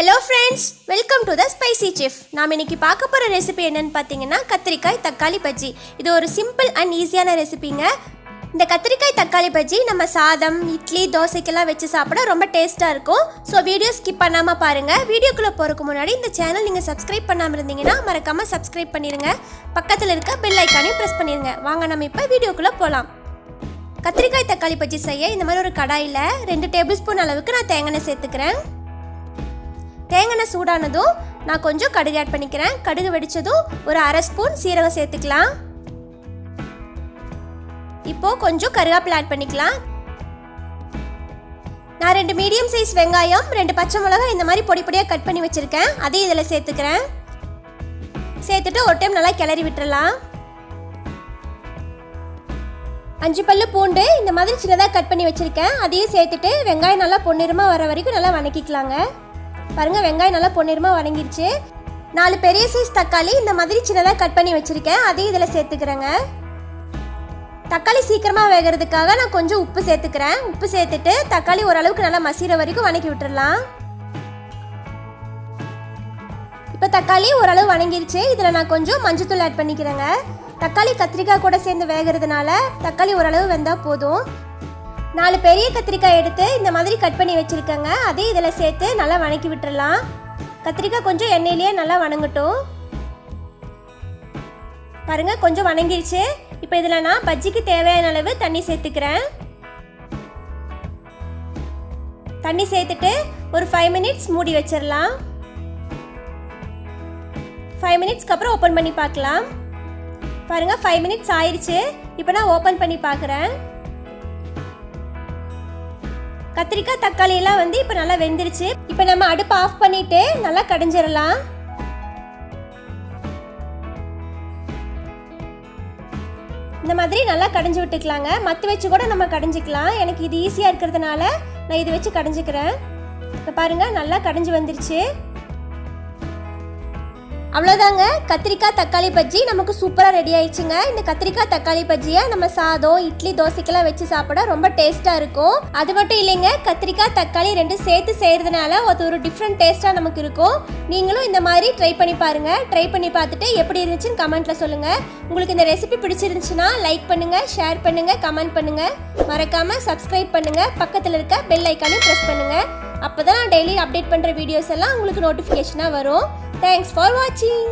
Hello friends, welcome to the Spicy Chef. நாம் இன்னைக்கு பார்க்க போற ரெசிபி என்னன்னு பாத்தீங்கன்னா கத்திரிக்காய் தக்காளி பஜ்ஜி. இது ஒரு சிம்பிள் அண்ட் ஈஸியான ரெசிபிங்க. இந்த கத்திரிக்காய் தக்காளி பஜ்ஜி நம்ம சாதம், இட்லி, தோசைக்கெல்லாம் வச்சு சாப்பிட ரொம்ப டேஸ்டா இருக்கும். ஸோ வீடியோ ஸ்கிப் பண்ணாம பாருங்க. வீடியோக்குள்ள போறதுக்கு முன்னாடி இந்த சேனல் நீங்க சப்ஸ்கிரைப் பண்ணாம இருந்தீங்கன்னா மறக்காம சப்ஸ்கிரைப் பண்ணிருங்க. பக்கத்துல இருக்க பெல் ஐகானையும் பிரஸ் பண்ணிருங்க. வாங்க நம்ம இப்போ வீடியோக்குள்ள போலாம். கத்திரிக்காய் தக்காளி பஜ்ஜி செய்ய இந்த மாதிரி ஒரு கடாயில 2 டேபிள் ஸ்பூன் அளவுக்கு நான் தேங்காய் எண்ணெய் சேர்த்துக்கிறேன். தேங்காய் சூடானதும் நான் கொஞ்சம் கடுகு ஆட் பண்ணிக்கிறேன். கடுகு வெடிச்சதும் ஒரு அரை ஸ்பூன் சீரகம் சேர்த்துக்கலாம். இப்போ கொஞ்சம் கருவேப்பிலை ஆட் பண்ணிக்கலாம். நான் 2 மீடியம் சைஸ் வெங்காயம், 2 பச்சை மிளகாய் இந்த மாதிரி பொடி பொடியாக கட் பண்ணி வச்சிருக்கேன். அதையும் இதில் சேர்த்துக்கிறேன். சேர்த்துட்டு ஒரு டைம் நல்லா கிளறி விட்டுறலாம். 5 பல்லு பூண்டு இந்த மாதிரி சின்னதாக கட் பண்ணி வச்சிருக்கேன். அதையும் சேர்த்துட்டு வெங்காயம் நல்லா பொன்னிறமாக வர வரைக்கும் நல்லா வதக்கிக்கலாங்க. பாருங்க, வெங்காயம் நல்லா பொன்னிறமாக வதங்கிருச்சு. 4 பெரிய சைஸ் தக்காளி இந்த மாதிரி சின்னதாக கட் பண்ணி வச்சிருக்கேன். அதையும் இதில் சேர்த்துக்கிறேங்க. தக்காளி சீக்கிரமாக வேகிறதுக்காக நான் கொஞ்சம் உப்பு சேர்த்துக்கிறேன். உப்பு சேர்த்துட்டு தக்காளி ஓரளவுக்கு நல்லா மசிகிற வரைக்கும் வதக்கி விட்டுறலாம். இப்போ தக்காளி ஓரளவு வதங்கிருச்சு. இதில் நான் கொஞ்சம் மஞ்சத்தூள் ஆட் பண்ணிக்கிறேங்க. தக்காளி கத்திரிக்காய் கூட சேர்ந்து வேகிறதுனால தக்காளி ஓரளவு வெந்தால் போதும். 4 பெரிய கத்திரிக்காய் எடுத்து இந்த மாதிரி கட் பண்ணி வச்சுருக்கேங்க. அதையும் இதில் சேர்த்து நல்லா வதக்கி விட்டுறலாம். கத்திரிக்காய் கொஞ்சம் எண்ணெயிலேயே நல்லா வதங்கட்டும். பாருங்கள், கொஞ்சம் வதங்கிருச்சு. இப்போ இதில் நான் பஜ்ஜிக்கு தேவையான அளவு தண்ணி சேர்த்துக்கிறேன். தண்ணி சேர்த்துட்டு ஒரு 5 மினிட்ஸ் மூடி வச்சிடலாம். 5 மினிட்ஸ்க்கு அப்புறம் ஓப்பன் பண்ணி பார்க்கலாம். பாருங்கள், 5 மினிட்ஸ் ஆயிடுச்சு. இப்போ நான் ஓப்பன் பண்ணி பார்க்குறேன். கத்திரிக்காய் தக்காளி எல்லாம் இப்போ நல்லா வெந்துருச்சு. இப்போ நம்ம அடுப்பு ஆஃப் பண்ணிட்டு நல்லா கடைஞ்சிடலாம். இந்த மாதிரி நல்லா கடைஞ்சி விட்டுக்கலாங்க. மத்து வச்சு கூட நம்ம கடைஞ்சிக்கலாம். எனக்கு இது ஈஸியாக இருக்கிறதுனால நான் இது வச்சு கடைஞ்சிக்கிறேன். இப்போ பாருங்க, நல்லா கடைஞ்சி வந்துருச்சு. அவ்வளோதாங்க, கத்திரிக்காய் தக்காளி பஜ்ஜி நமக்கு சூப்பராக ரெடி ஆயிடுச்சுங்க. இந்த கத்திரிக்காய் தக்காளி பஜ்ஜியை நம்ம சாதம், இட்லி, தோசைக்கெல்லாம் வச்சு சாப்பிட ரொம்ப டேஸ்ட்டாக இருக்கும். அது மட்டும் இல்லைங்க, கத்திரிக்காய் தக்காளி 2 சேர்த்து செய்கிறதுனால ஒரு டிஃப்ரெண்ட் டேஸ்ட்டாக நமக்கு இருக்கும். நீங்களும் இந்த மாதிரி ட்ரை பண்ணி பாருங்கள். ட்ரை பண்ணி பார்த்துட்டு எப்படி இருந்துச்சுன்னு கமெண்ட்டில் சொல்லுங்கள். உங்களுக்கு இந்த ரெசிபி பிடிச்சிருந்துச்சுன்னா லைக் பண்ணுங்கள், ஷேர் பண்ணுங்கள், கமெண்ட் பண்ணுங்கள். மறக்காமல் சப்ஸ்கிரைப் பண்ணுங்கள். பக்கத்தில் இருக்க பெல் ஐக்கானையும் ப்ரெஸ் பண்ணுங்கள். அப்போ தான் நான் டெய்லி அப்டேட் பண்ணுற வீடியோஸ் எல்லாம் உங்களுக்கு நோட்டிஃபிகேஷனாக வரும். Thanks for watching.